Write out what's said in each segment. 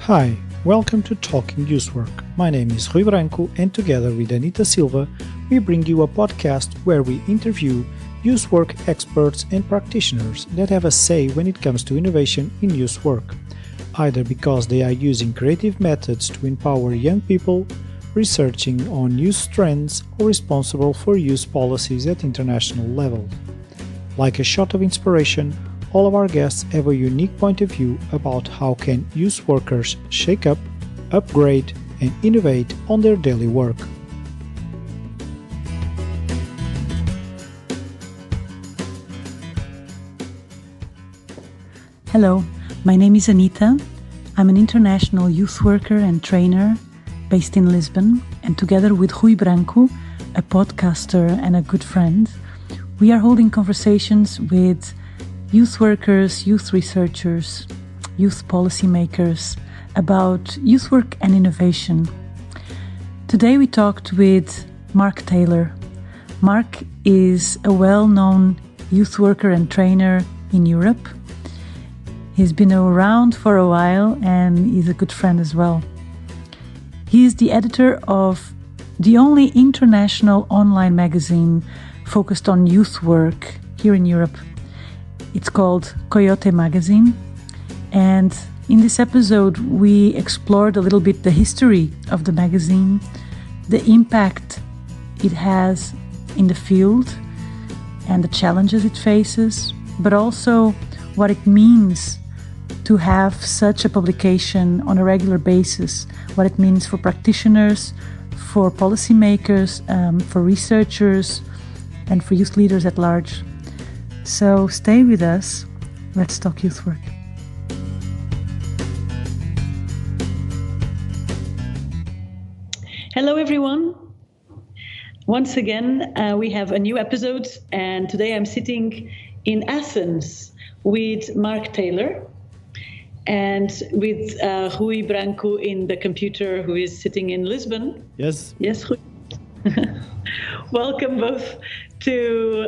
Hi, welcome to Talking Youth Work. My name is Rui Branco and together with Anita Silva, we bring you a podcast where we interview youth work experts and practitioners that have a say when it comes to innovation in youth work, either because they are using creative methods to empower young people, researching on youth trends, or responsible for youth policies at international level. Like a shot of inspiration, all of our guests have a unique point of view about how can youth workers shake up, upgrade, and innovate on their daily work. Hello, my name is Anita. I'm an international youth worker and trainer based in Lisbon, and together with Rui Branco, a podcaster and a good friend, we are holding conversations with youth workers, youth researchers, youth policymakers about youth work and innovation. Today we talked with Mark Taylor. Mark is a well-known youth worker and trainer in Europe. He's been around for a while and he's a good friend as well. He is the editor of the only international online magazine focused on youth work here in Europe. It's called Coyote Magazine, and in this episode we explored a little bit the history of the magazine, the impact it has in the field and the challenges it faces, but also what it means to have such a publication on a regular basis, what it means for practitioners, for policymakers, for researchers, and for youth leaders at large. So stay with us. Let's talk youth work. Hello, everyone. Once again, we have a new episode, and today I'm sitting in Athens with Mark Taylor and with Rui Branco in the computer, who is sitting in Lisbon. Yes. Yes, Rui. Welcome both to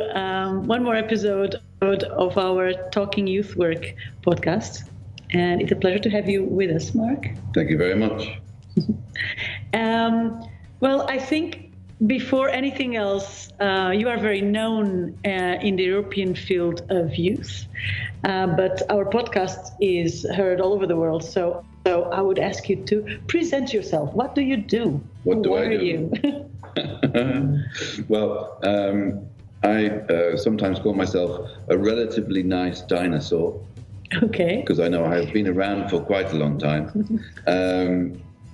one more episode of our Talking Youth Work podcast. And it's a pleasure to have you with us, Mark. Thank you very much. Well, I think before anything else, you are very known in the European field of youth, but our podcast is heard all over the world. So I would ask you to present yourself. What do you do? What do I do? Who are you? Well, I sometimes call myself a relatively nice dinosaur. Okay. Because I know I've been around for quite a long time.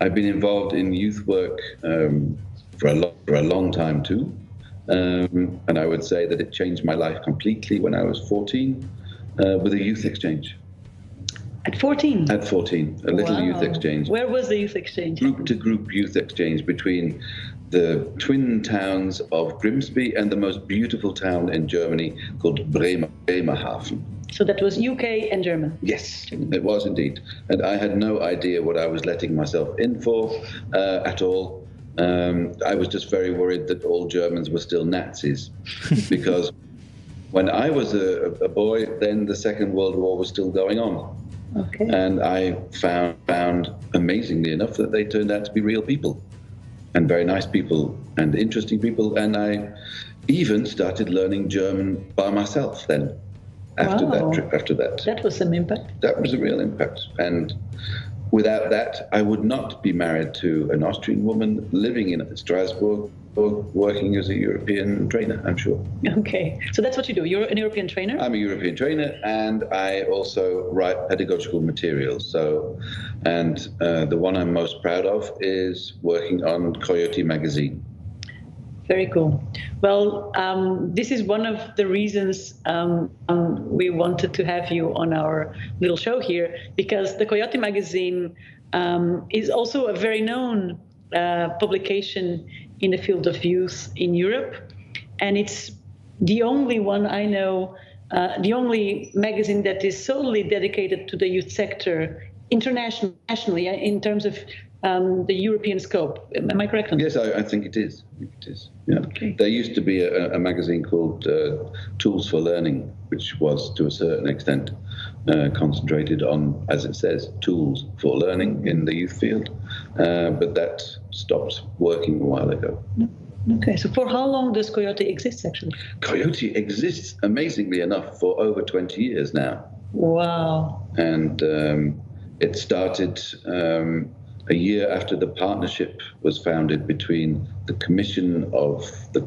I've been involved in youth work for a long time too. And I would say that it changed my life completely when I was 14 with a youth exchange. At 14? At 14, a little youth exchange. Where was the youth exchange? Group-to-group youth exchange between the twin towns of Grimsby and the most beautiful town in Germany called Bremerhaven. So that was UK and German? Yes, it was indeed. And I had no idea what I was letting myself in for at all. I was just very worried that all Germans were still Nazis because when I was a boy, then the Second World War was still going on. Okay. And I found, amazingly enough, that they turned out to be real people and very nice people and interesting people. And I even started learning German by myself then after that trip. After that. That was some impact. That was a real impact. And without that, I would not be married to an Austrian woman living in Strasbourg or working as a European trainer, I'm sure. Okay, so that's what you do. You're an European trainer? I'm a European trainer, and I also write pedagogical materials. And the one I'm most proud of is working on Coyote Magazine. Very cool. Well, this is one of the reasons we wanted to have you on our little show here, because the Coyote Magazine is also a very known publication in the field of youth in Europe. And it's the only one I know, the only magazine that is solely dedicated to the youth sector internationally in terms of the European scope. Am I correct on that? Yes, I think it is. Yeah. Okay. There used to be a magazine called Tools for Learning, which was to a certain extent concentrated on, as it says, tools for learning in the youth field, but that stopped working a while ago. Okay, so for how long does Coyote exist, actually? Coyote exists, amazingly enough, for over 20 years now. Wow. And it started a year after the partnership was founded between the Commission of the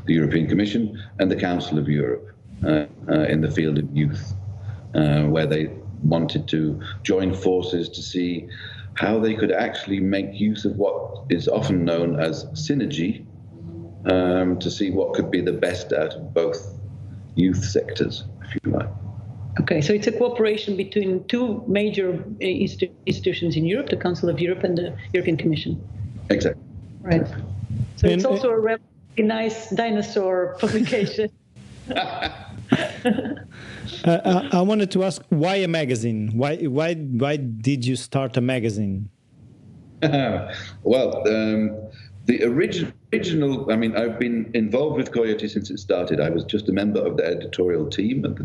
European Commission and the Council of Europe in the field of youth, where they wanted to join forces to see how they could actually make use of what is often known as synergy, to see what could be the best out of both youth sectors, if you like. Okay, so it's a cooperation between two major institutions in Europe, the Council of Europe and the European Commission. Exactly. Right. So it's also a really nice dinosaur publication. I wanted to ask, why a magazine? Why did you start a magazine? Well, the original, I mean, I've been involved with Coyote since it started. I was just a member of the editorial team at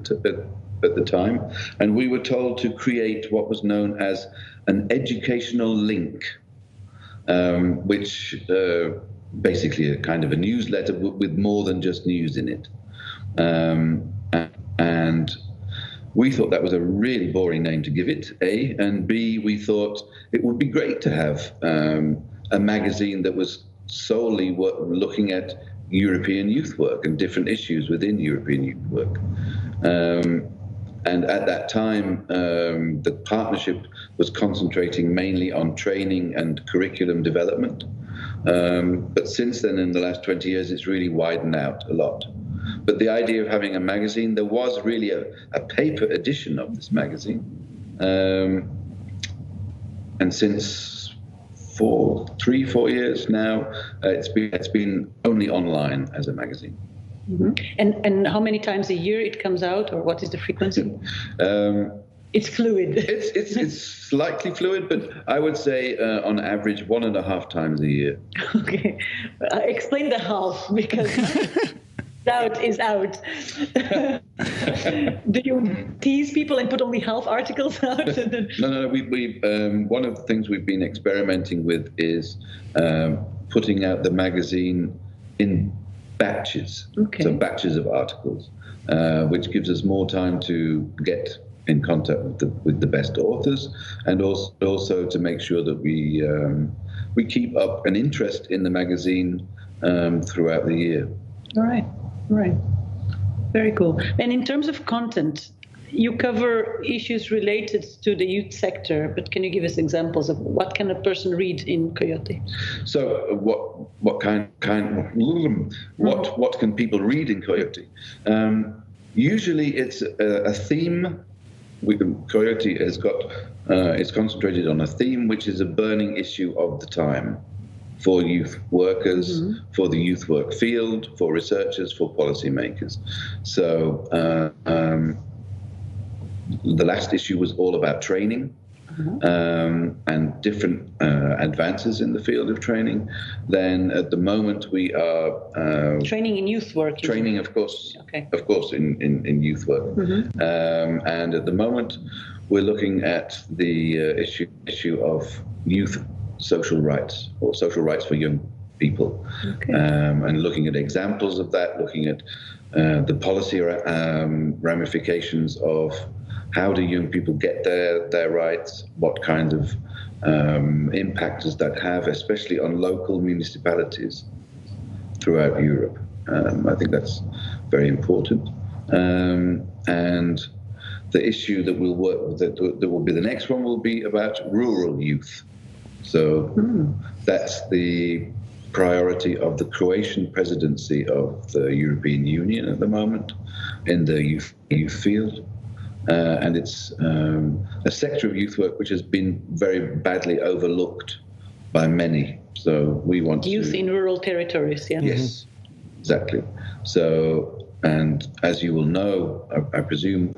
the time, and we were told to create what was known as an educational link, which basically a kind of a newsletter with more than just news in it. And we thought that was a really boring name to give it, A, and B, we thought it would be great to have a magazine that was solely looking at European youth work and different issues within European youth work. And at that time, the partnership was concentrating mainly on training and curriculum development. But since then, in the last 20 years, it's really widened out a lot. But the idea of having a magazine, there was really a paper edition of this magazine. And since 3-4 years now, it's been only online as a magazine. Mm-hmm. And how many times a year it comes out, or what is the frequency? It's fluid. It's slightly fluid, but I would say on average 1.5 times a year. Okay, explain the half, because out is out. Do you tease people and put only half articles out? No. We one of the things we've been experimenting with is putting out the magazine in batches, so batches of articles, which gives us more time to get in contact with the best authors, and also to make sure that we keep up an interest in the magazine throughout the year. All right. Very cool. And in terms of content, you cover issues related to the youth sector, but can you give us examples of what can a person read in Coyote? So what can people read in Coyote? Usually it's a theme. Coyote has got it's concentrated on a theme which is a burning issue of the time for youth workers, for the youth work field, for researchers, for policymakers. So the last issue was all about training and different advances in the field of training. Then at the moment we are training in youth work. Training, of course, in youth work. And at the moment we're looking at the issue of youth social rights, or social rights for young people, and looking at examples of that, looking at the policy ramifications of how do young people get their rights, what kind of impact does that have, especially on local municipalities throughout Europe. I think that's very important. And the issue that we'll work with, that will be the next one, will be about rural youth. So that's the priority of the Croatian presidency of the European Union at the moment in the youth field. And it's a sector of youth work which has been very badly overlooked by many. So we want youth in rural territories, yeah? Yes, exactly. So, and as you will know, I presume,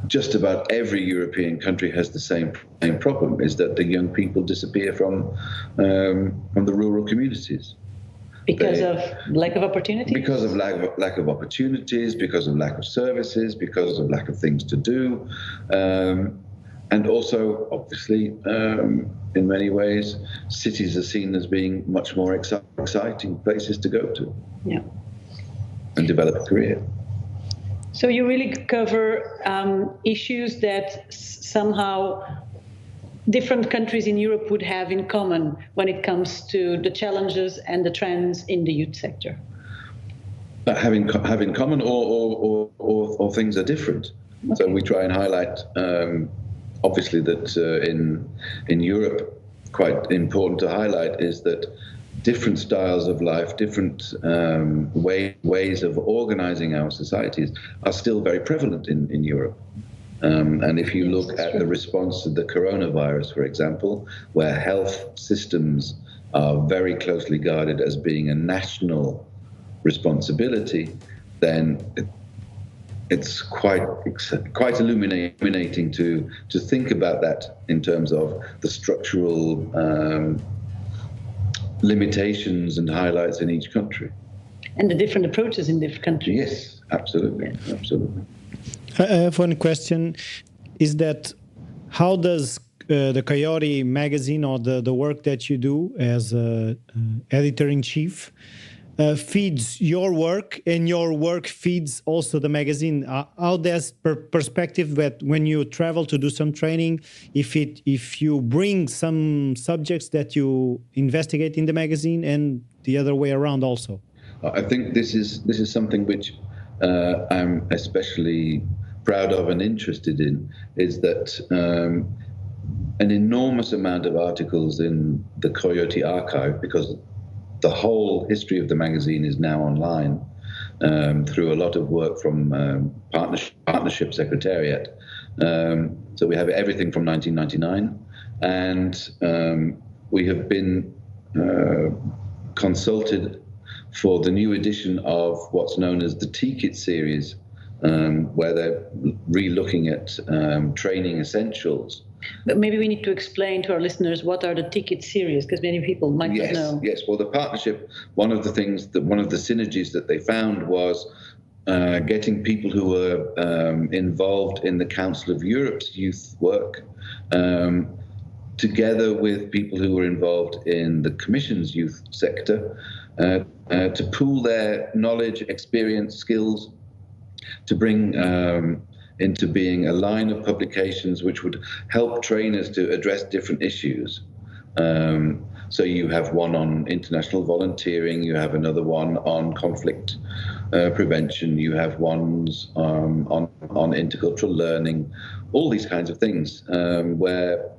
just about every European country has the same problem, is that the young people disappear from the rural communities. Because of lack of opportunities? Because of lack of opportunities, because of lack of services, because of lack of things to do. And also, obviously, in many ways, cities are seen as being much more exciting places to go to and develop a career. So you really cover issues that somehow different countries in Europe would have in common when it comes to the challenges and the trends in the youth sector. Having common or things are different. Okay. So we try and highlight, obviously, that in Europe, quite important to highlight is that different styles of life, different ways of organizing our societies are still very prevalent in Europe. And if you look at the response to the coronavirus, for example, where health systems are very closely guarded as being a national responsibility, then it's quite illuminating to think about that in terms of the structural limitations and highlights in each country. And the different approaches in different countries. Yes, absolutely, absolutely. I have one question, is that how does the Coyote Magazine or the work that you do as editor-in-chief feeds your work, and your work feeds also the magazine? How does perspective that when you travel to do some training, if you bring some subjects that you investigate in the magazine, and the other way around also? I think this is something which I'm especially proud of and interested in, is that an enormous amount of articles in the Coyote archive, because the whole history of the magazine is now online through a lot of work from Partnership Secretariat. So we have everything from 1999, and we have been consulted for the new edition of what's known as the T-Kit series, where they're re-looking at training essentials. But maybe we need to explain to our listeners what are the T-Kit series, because many people might not know. Yes. Well, the partnership, one of the synergies that they found was getting people who were involved in the Council of Europe's youth work together with people who were involved in the Commission's youth sector to pool their knowledge, experience, skills, to bring into being a line of publications which would help trainers to address different issues. So you have one on international volunteering, you have another one on conflict prevention, you have ones on intercultural learning, all these kinds of things, where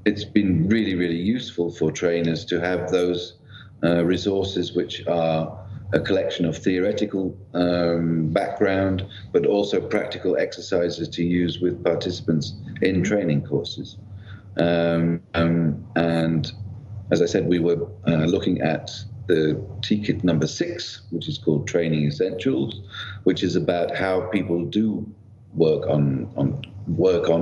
it's been really, really useful for trainers to have those resources which are a collection of theoretical background, but also practical exercises to use with participants in training courses. And as I said, we were looking at the T-Kit number 6, which is called Training Essentials, which is about how people do work on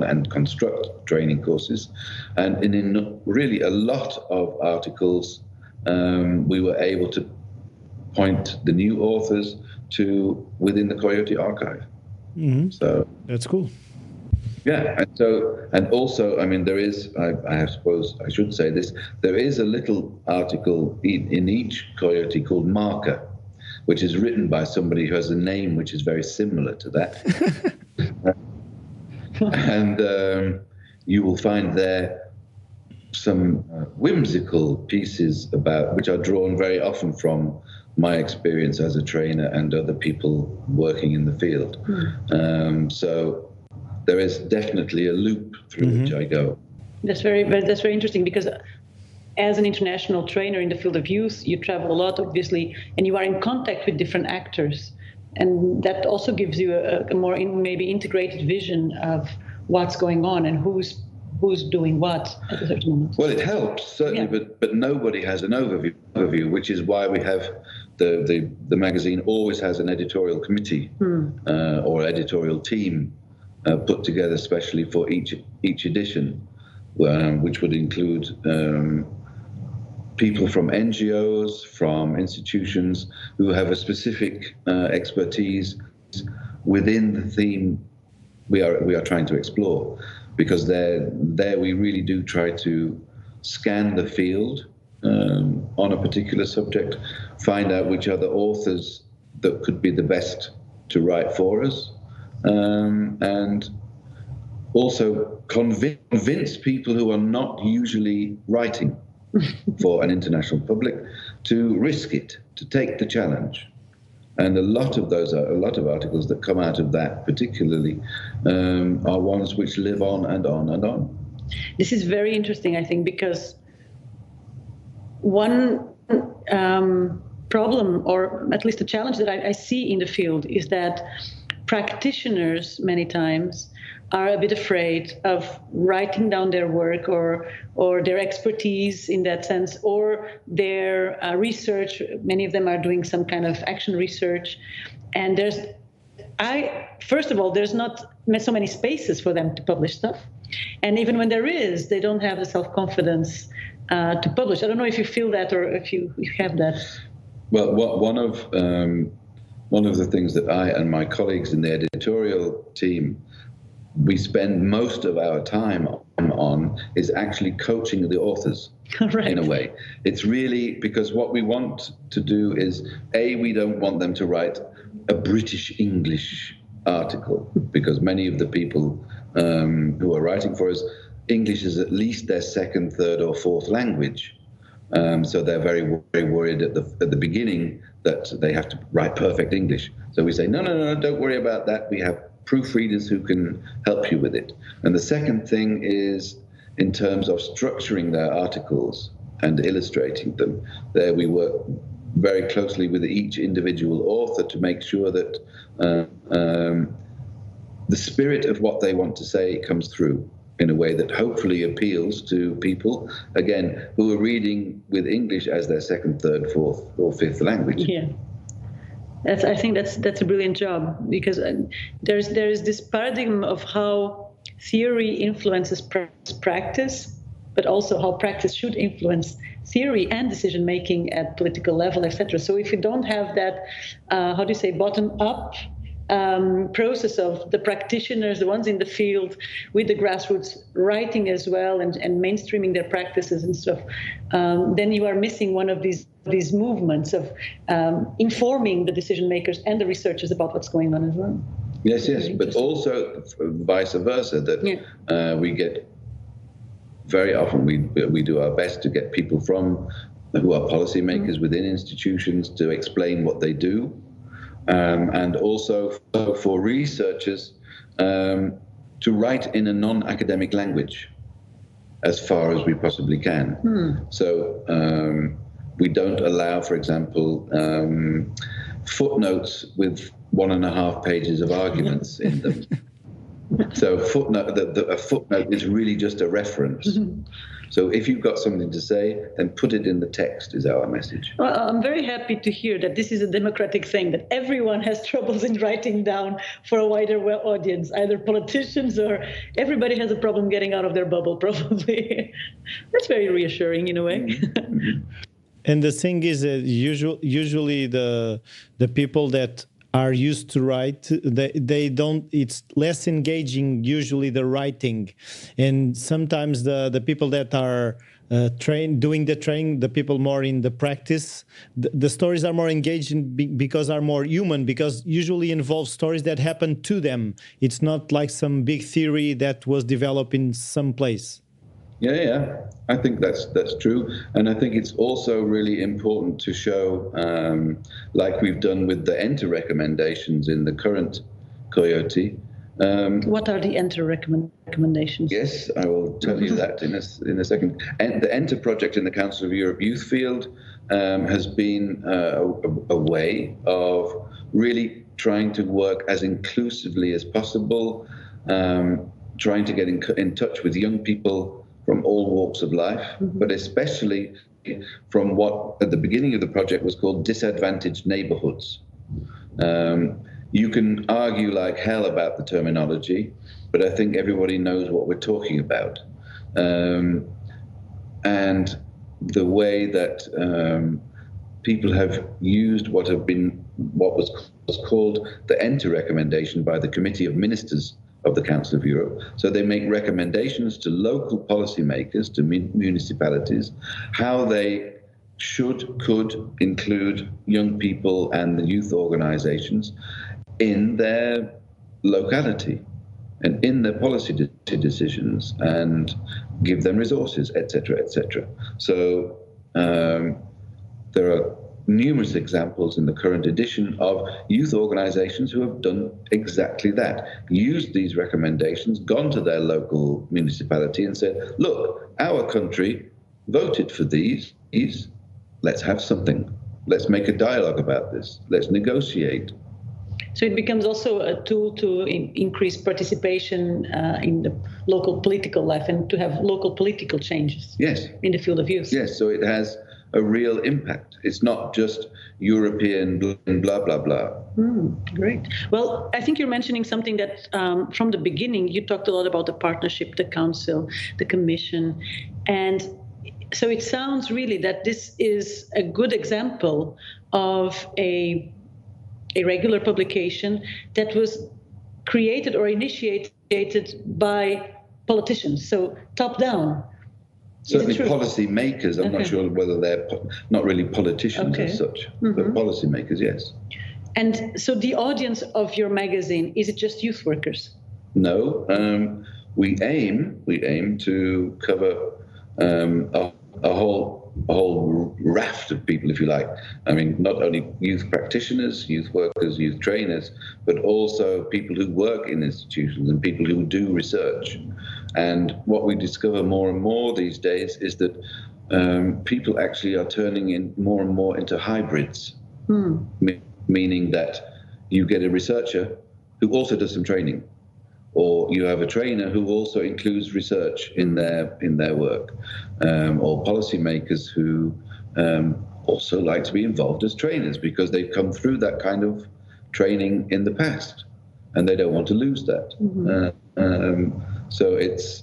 and construct training courses. And in really a lot of articles, we were able to point the new authors to within the Coyote archive. Mm-hmm. So that's cool. Yeah, and also, I mean, there is, I suppose I should say this, there is a little article in each Coyote called Marker, which is written by somebody who has a name which is very similar to that. And you will find there some whimsical pieces about, which are drawn very often from my experience as a trainer and other people working in the field. So there is definitely a loop through which I go. That's very interesting, because as an international trainer in the field of youth, you travel a lot, obviously, and you are in contact with different actors. And that also gives you a more maybe integrated vision of what's going on and who's doing what at a certain moment. Well, it helps, certainly, but nobody has an overview, which is why we have the magazine always has an editorial committee or editorial team put together specially for each edition, which would include people from NGOs, from institutions who have a specific expertise within the theme we are trying to explore, because there we really do try to scan the field on a particular subject, find out which are the authors that could be the best to write for us, and also convince people who are not usually writing for an international public to risk it, to take the challenge. And a lot of articles that come out of that particularly are ones which live on and on and on. This is very interesting, I think, because one problem, or at least a challenge that I see in the field, is that practitioners many times are a bit afraid of writing down their work or their expertise in that sense, or their research. Many of them are doing some kind of action research. And first of all, there's not so many spaces for them to publish stuff. And even when there is, they don't have the self-confidence to publish. I don't know if you feel that or if you have that. Well, one of the things that I and my colleagues in the editorial team, we spend most of our time on is actually coaching the authors. Right. In a way. It's really because what we want to do is, we don't want them to write a British English article, because many of the people who are writing for us, English is at least their second, third, or fourth language. So they're very, very worried at the beginning that they have to write perfect English. So we say, no, don't worry about that. We have proofreaders who can help you with it. And the second thing is, in terms of structuring their articles and illustrating them, there we work very closely with each individual author to make sure that the spirit of what they want to say comes through in a way that hopefully appeals to people, again, who are reading with English as their second, third, fourth, or fifth language. Yeah. I think that's a brilliant job, because there is this paradigm of how theory influences practice, but also how practice should influence theory and decision making at political level, etc. So if you don't have that, bottom up process of the practitioners, the ones in the field with the grassroots writing as well and mainstreaming their practices and stuff, then you are missing one of these movements of informing the decision makers and the researchers about what's going on as well. Yes, but also vice versa, that we get very often, we do our best to get people who are policymakers within institutions to explain what they do. And also for researchers to write in a non-academic language as far as we possibly can. So we don't allow, for example, footnotes with 1.5 pages of arguments in them. So a footnote is really just a reference. So if you've got something to say, then put it in the text, is our message. Well, I'm very happy to hear that this is a democratic thing, that everyone has troubles in writing down for a wider audience, either politicians or everybody has a problem getting out of their bubble, probably. That's very reassuring in a way. And the thing is that usually the people that are used to write, they don't, it's less engaging usually, the writing, and sometimes the people that are doing the training, the people more in the practice, the stories are more engaging because are more human, because usually involve stories that happen to them. It's not like some big theory that was developed in some place. Yeah, I think that's true, and I think it's also really important to show, like we've done with the enter recommendations in the current Coyote. What are the enter recommendations? Yes, I will tell you that in a second. And the enter project in the Council of Europe Youth Field has been a way of really trying to work as inclusively as possible, trying to get in touch with young people from all walks of life, but especially from what at the beginning of the project was called disadvantaged neighborhoods. You can argue like hell about the terminology, but I think everybody knows what we're talking about. And the way that people have used what was called the Enter recommendation by the Committee of Ministers of the Council of Europe. So they make recommendations to local policymakers, to municipalities, how they could include young people and the youth organizations in their locality and in their policy decisions, and give them resources, etc., etc. So there are numerous examples in the current edition of youth organizations who have done exactly that, used these recommendations, gone to their local municipality and said, look, our country voted for these, let's have something. Let's make a dialogue about this. Let's negotiate. So it becomes also a tool to increase participation in the local political life and to have local political changes. Yes. In the field of youth. Yes, so it has a real impact. It's not just European blah, blah, blah. Great. Well, I think you're mentioning something that from the beginning, you talked a lot about the partnership, the council, the commission. And so it sounds really that this is a good example of a regular publication that was created or initiated by politicians, so top down. Certainly policy makers. I'm not sure whether they're not really politicians as such, but policy makers, yes. And so the audience of your magazine, is it just youth workers? No, we aim to cover a whole raft of people, if you like. I mean, not only youth practitioners, youth workers, youth trainers, but also people who work in institutions and people who do research. And what we discover more and more these days is that people actually are turning in more and more into hybrids, meaning that you get a researcher who also does some training, or you have a trainer who also includes research in their work, or policymakers who also like to be involved as trainers because they've come through that kind of training in the past, and they don't want to lose that. So it's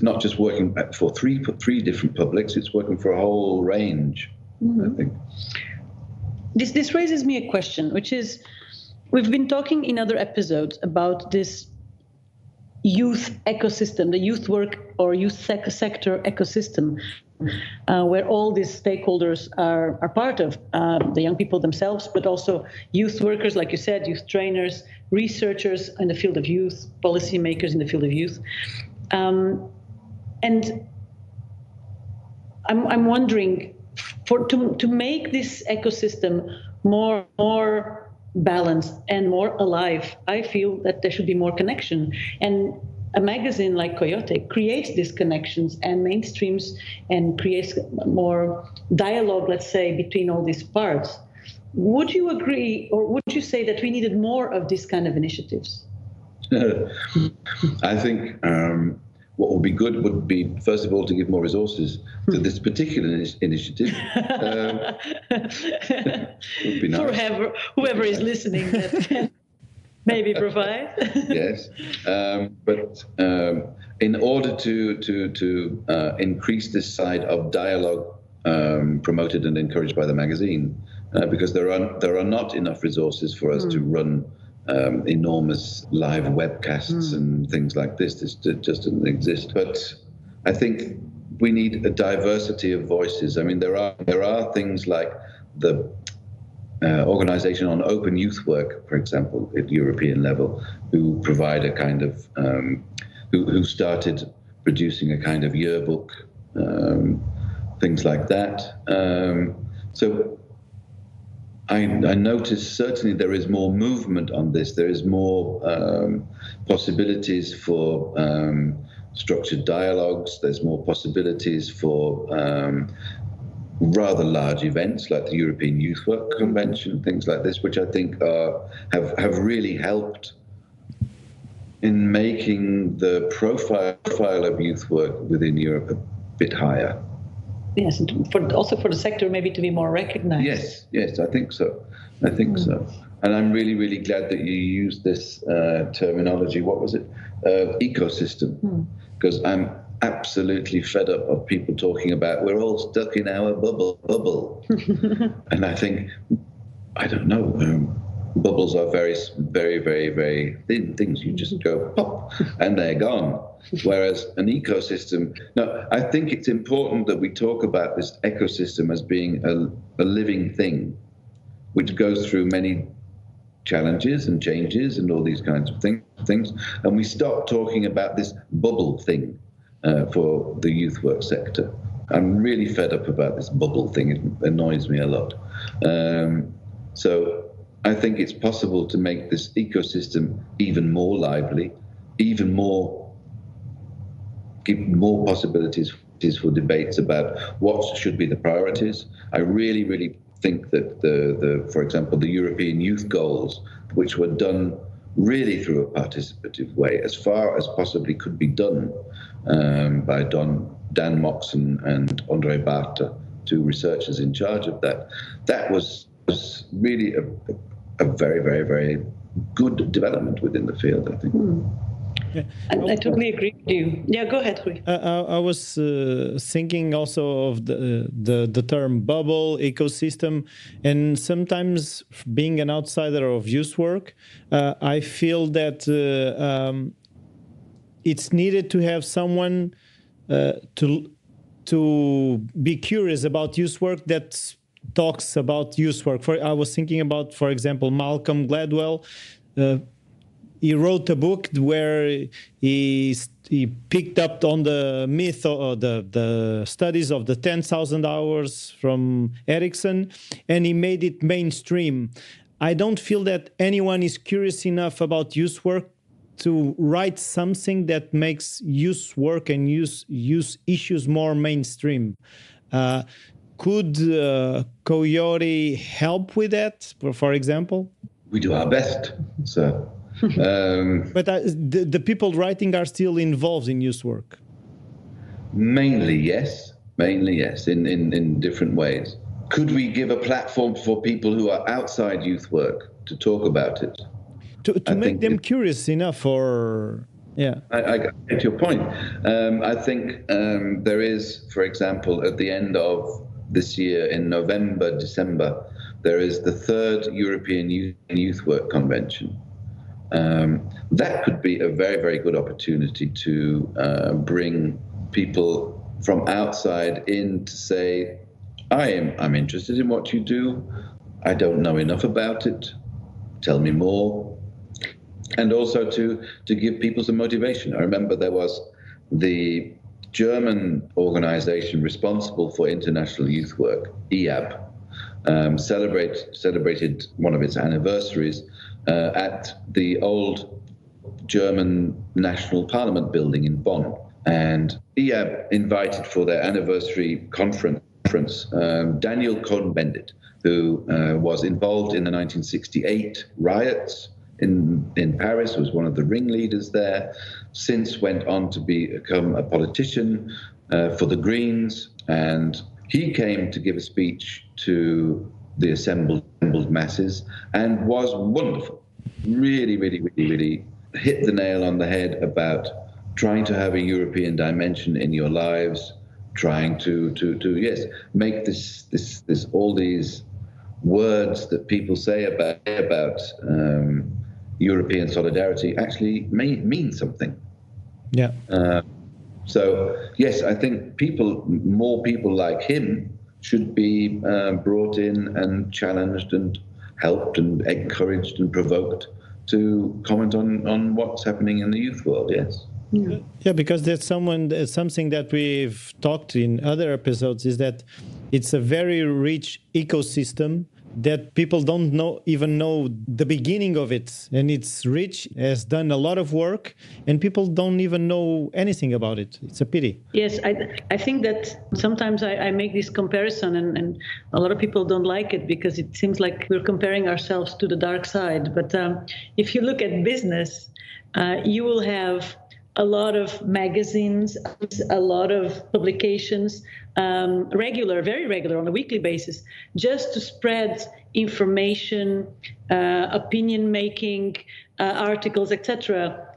not just working for three different publics; it's working for a whole range. I think. This raises me a question, which is, we've been talking in other episodes about this youth ecosystem, the youth work or youth sector ecosystem, where all these stakeholders are part of, the young people themselves, but also youth workers, like you said, youth trainers, researchers in the field of youth, policymakers in the field of youth. And I'm wondering, to make this ecosystem more balanced and more alive, I feel that there should be more connection. And a magazine like Coyote creates these connections and mainstreams and creates more dialogue, let's say, between all these parts. Would you agree, or would you say that we needed more of these kind of initiatives? I think what would be good would be, first of all, to give more resources to this particular initiative. Would be nice. For whoever is listening that can maybe provide. Yes, but in order to increase this side of dialogue promoted and encouraged by the magazine, because there are not enough resources for us to run enormous live webcasts and things like this. This just doesn't exist. But I think we need a diversity of voices. I mean, there are things like the organization on open youth work, for example, at European level, who provide a kind of who started producing a kind of yearbook, things like that. So I notice certainly there is more movement on this. There is more possibilities for structured dialogues. There's more possibilities for rather large events like the European Youth Work Convention, things like this, which I think have really helped in making the profile of youth work within Europe a bit higher. Yes, and also for the sector maybe to be more recognized. Yes, I think so. And I'm really, really glad that you used this terminology. What was it? Ecosystem. Because I'm absolutely fed up of people talking about we're all stuck in our bubble. And I think, I don't know, bubbles are very, very, very, very thin things. You just go pop and they're gone. Whereas an ecosystem, no, I think it's important that we talk about this ecosystem as being a living thing, which goes through many challenges and changes and all these kinds of things. And we stop talking about this bubble thing for the youth work sector. I'm really fed up about this bubble thing. It annoys me a lot. So I think it's possible to make this ecosystem even more lively, even more, give more possibilities for debates about what should be the priorities. I really, really think that for example, the European Youth Goals, which were done really through a participative way, as far as possibly could be done by Dan Moxon and Andre Barta, two researchers in charge of that. That was really a very, very, very good development within the field, I think. Yeah. I totally agree with you. Yeah, go ahead, Rui. I was thinking also of the term bubble, ecosystem, and sometimes being an outsider of youth work, I feel that it's needed to have someone to be curious about youth work that talks about youth work. I was thinking about, for example, Malcolm Gladwell. He wrote a book where he picked up on the myth or the studies of the 10,000 hours from Erickson, and he made it mainstream. I don't feel that anyone is curious enough about youth work to write something that makes youth work and youth issues more mainstream. Could Coyote help with that, for example? We do our best, sir. But the people writing are still involved in youth work? Mainly yes, in different ways. Could we give a platform for people who are outside youth work to talk about it? To make them curious enough, or... Yeah, I get your point. I think there is, for example, at the end of this year, in November, December, there is the 3rd European Youth Work Convention. That could be a very, very good opportunity to bring people from outside in to say, I'm interested in what you do. I don't know enough about it. Tell me more. And also to give people some motivation. I remember there was the German organization responsible for international youth work, IAB, celebrated one of its anniversaries at the old German National Parliament building in Bonn. And IAB invited for their anniversary conference Daniel Cohn-Bendit, who was involved in the 1968 riots in Paris, was one of the ringleaders there, since went on to become a politician for the Greens. And he came to give a speech to the assembled masses and was wonderful. Really, really, really, really hit the nail on the head about trying to have a European dimension in your lives, trying to yes, make this all these words that people say about European solidarity actually mean something. Yeah. So yes, I think more people like him should be brought in and challenged and helped and encouraged and provoked to comment on what's happening in the youth world. Yes. Yeah, because that's something that we've talked in other episodes, is that it's a very rich ecosystem that people don't even know the beginning of it. And it's rich, has done a lot of work, and people don't even know anything about it. It's a pity. Yes, I think that sometimes I make this comparison, and a lot of people don't like it because it seems like we're comparing ourselves to the dark side. But if you look at business, you will have a lot of magazines, a lot of publications, very regular on a weekly basis, just to spread information, opinion making, articles, etc.,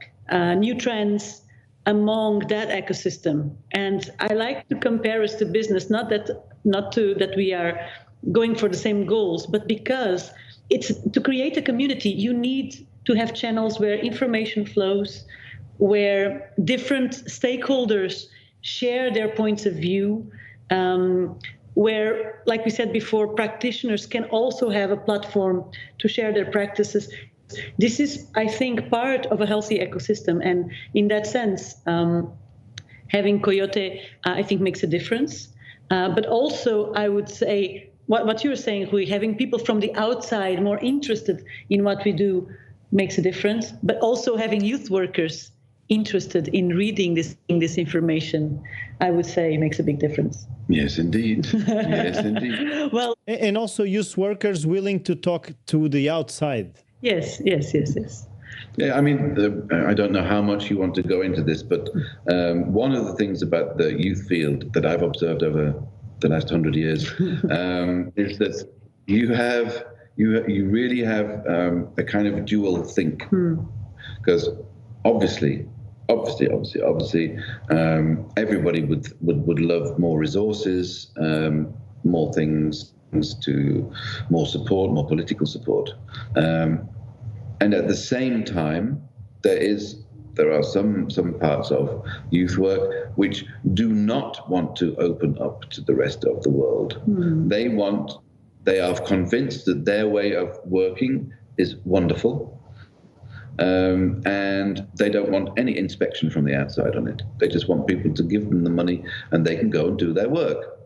new trends among that ecosystem. And I like to compare us to business, not that we are going for the same goals, but because it's to create a community, you need to have channels where information flows, where different stakeholders share their points of view, where, like we said before, practitioners can also have a platform to share their practices. This is, I think, part of a healthy ecosystem. And in that sense, having Coyote, I think, makes a difference. But also, I would say, what you were saying, Rui, having people from the outside more interested in what we do makes a difference. But also having youth workers interested in reading this information, I would say, makes a big difference. Yes, indeed. Yes, indeed. Well, and also youth workers willing to talk to the outside. Yes. Yeah, I mean, I don't know how much you want to go into this, but one of the things about the youth field that I've observed over the last 100 years is that you really have a kind of dual think, because obviously, everybody would love more resources, more things to more support, more political support. And at the same time, there are some parts of youth work which do not want to open up to the rest of the world. They are convinced that their way of working is wonderful, and they don't want any inspection from the outside on it. They just want people to give them the money and they can go and do their work,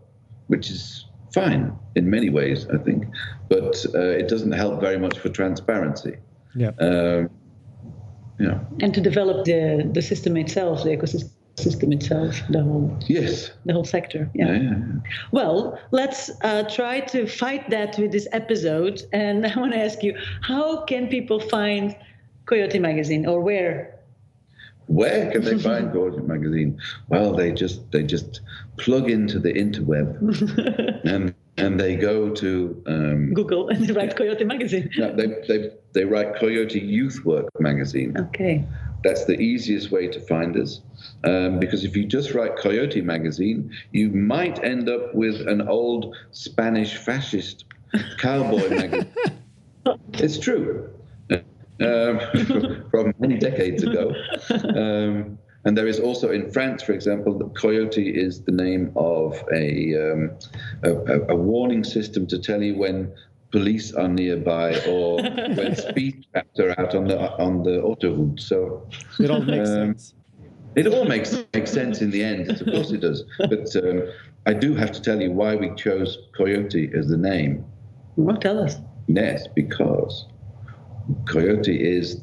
which is fine in many ways, I think, but it doesn't help very much for transparency. Yeah. And to develop the system itself, the ecosystem itself, the whole sector. Yeah. Well, let's try to fight that with this episode. And I want to ask you, how can people find Coyote Magazine, or where? Where can they find Coyote Magazine? Well, they just plug into the interweb and they go to Google and they write Coyote Magazine. No, they write Coyote Youth Work Magazine. Okay. That's the easiest way to find us, because if you just write Coyote Magazine, you might end up with an old Spanish fascist cowboy magazine. It's true. From many decades ago. And there is also in France, for example, the Coyote is the name of a warning system to tell you when police are nearby or when speed traps are out on the autoroute. So it all makes sense. It all makes sense in the end. Of course it does. But I do have to tell you why we chose Coyote as the name. Well, tell us. Yes, because Coyote is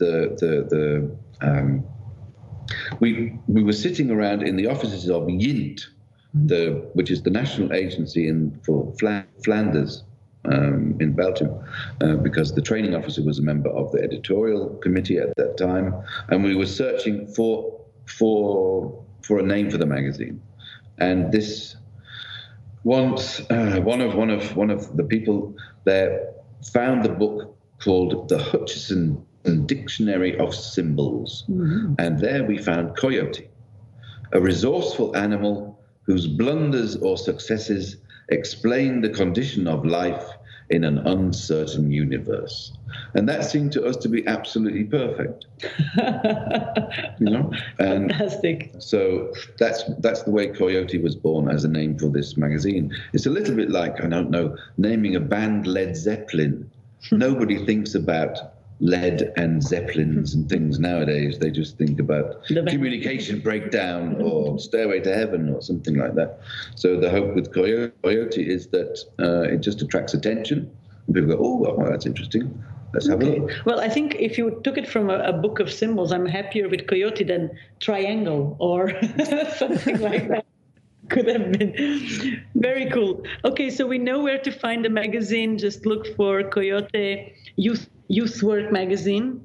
we were sitting around in the offices of YINT, which is the national agency for Flanders in Belgium, because the training officer was a member of the editorial committee at that time, and we were searching for a name for the magazine. And this once one of the people there found the book called the Hutchison Dictionary of Symbols. And there we found Coyote, a resourceful animal whose blunders or successes explain the condition of life in an uncertain universe. And that seemed to us to be absolutely perfect. And fantastic. So that's the way Coyote was born, as a name for this magazine. It's a little bit like, I don't know, naming a band Led Zeppelin. Nobody thinks about lead and zeppelins and things nowadays. They just think about communication breakdown or Stairway to Heaven or something like that. So the hope with Coyote is that it just attracts attention. And people go, oh, well, that's interesting. Let's have a look. Well, I think if you took it from a book of symbols, I'm happier with Coyote than triangle or something like that. Could have been. Very cool. Okay, so we know where to find the magazine. Just look for Coyote Youth Work Magazine.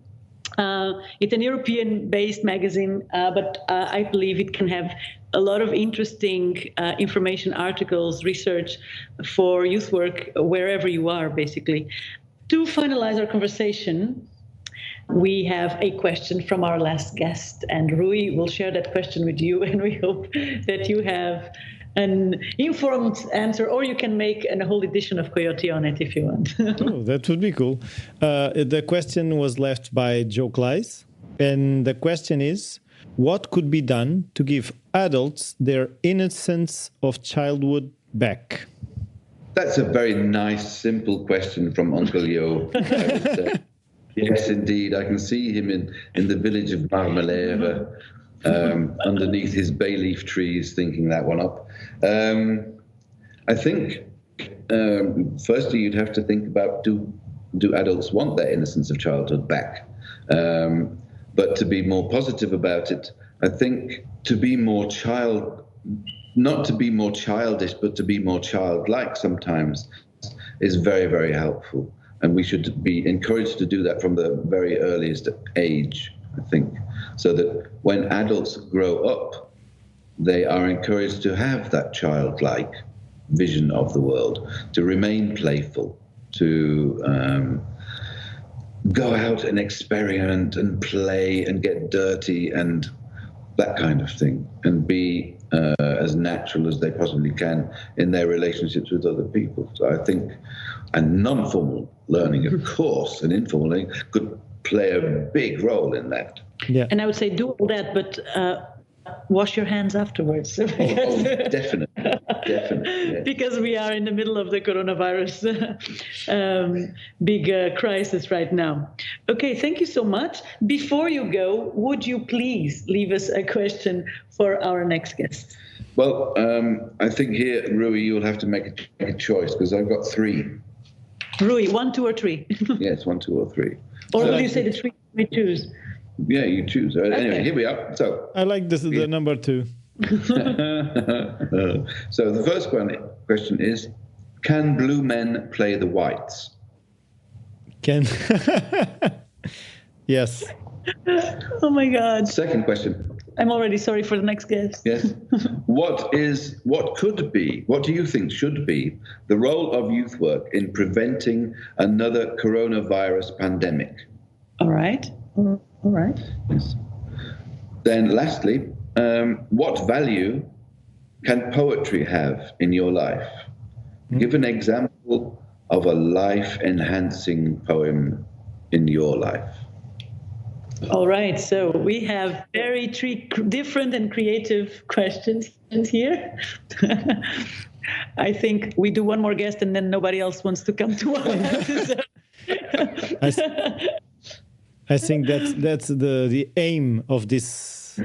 It's an European-based magazine, but I believe it can have a lot of interesting information, articles, research for youth work wherever you are, basically. To finalize our conversation, we have a question from our last guest, and Rui will share that question with you, and we hope that you have an informed answer, or you can make a whole edition of Coyote on it if you want. Oh, that would be cool. The question was left by Joe Kleiss, and the question is, what could be done to give adults their innocence of childhood back? That's a very nice, simple question from Uncle Yo, I would say. Yes, indeed. I can see him in the village of Marmelade, underneath his bay leaf trees, thinking that one up. I think, firstly, you'd have to think about, do adults want their innocence of childhood back? But to be more positive about it, I think to be more not to be more childish, but to be more childlike sometimes is very, very helpful. And we should be encouraged to do that from the very earliest age, I think, so that when adults grow up, they are encouraged to have that childlike vision of the world, to remain playful, to go out and experiment and play and get dirty and that kind of thing, and be as natural as they possibly can in their relationships with other people. So I think, and non-formal learning, of course, and informal learning could play a big role in that. Yeah. And I would say do all that, but wash your hands afterwards. Definitely. Yeah. Because we are in the middle of the coronavirus big crisis right now. Okay, thank you so much. Before you go, would you please leave us a question for our next guest? Well, I think here, Rui, you'll have to make a choice, because I've got three. Rui, 1, 2, or 3? Yes, 1, 2, or 3. Or will you say the 3 we choose? Yeah, you choose. Anyway, Okay. Here we are. So I like this, the number 2. So the first question is, can blue men play the whites? Can Yes. Oh my God. Second question. I'm already sorry for the next guest. Yes. What do you think should be the role of youth work in preventing another coronavirus pandemic? All right. Yes. Then lastly, what value can poetry have in your life? Give an example of a life-enhancing poem in your life. All right. So we have three different and creative questions here. I think we do one more guest and then nobody else wants to come to us. I think that's the aim of this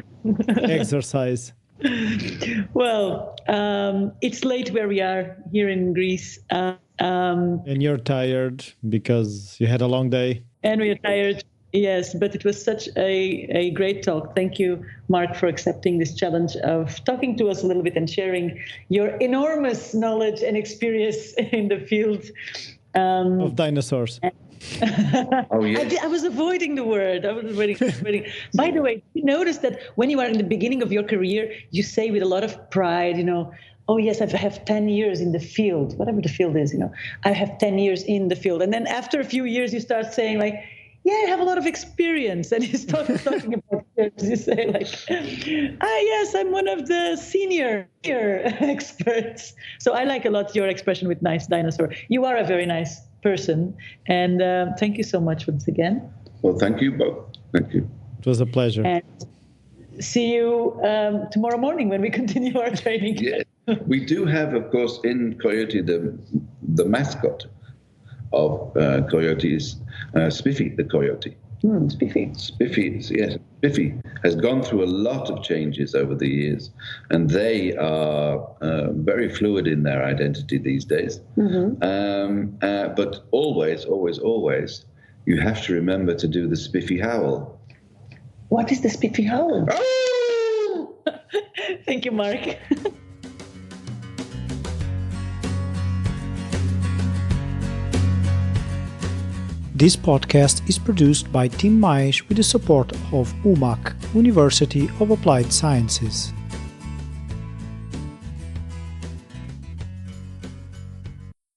exercise. Well, it's late where we are here in Greece. And you're tired because you had a long day. And we are tired. Yes, but it was such a great talk. Thank you, Mark, for accepting this challenge of talking to us a little bit and sharing your enormous knowledge and experience in the field of dinosaurs. Oh, yes. I was avoiding the word. I was avoiding. By the way, you notice that when you are in the beginning of your career, you say with a lot of pride, oh, yes, I have 10 years in the field, whatever the field is, I have 10 years in the field. And then after a few years, you start saying like, yeah, I have a lot of experience. And you start talking about years. You say like, yes, I'm one of the senior experts. So I like a lot your expression with nice dinosaur. You are a very nice person. And thank you so much once again. Well, thank you both. Thank you. It was a pleasure. And see you tomorrow morning when we continue our training. Yes. We do have, of course, in Coyote, the mascot of Coyote is Spiffy, the coyote. Spiffy. Spiffy, yes. Spiffy has gone through a lot of changes over the years, and they are very fluid in their identity these days. But always, you have to remember to do the Spiffy howl. What is the Spiffy howl? Oh! Thank you, Mark. This podcast is produced by Tim Maish with the support of UMAC, University of Applied Sciences.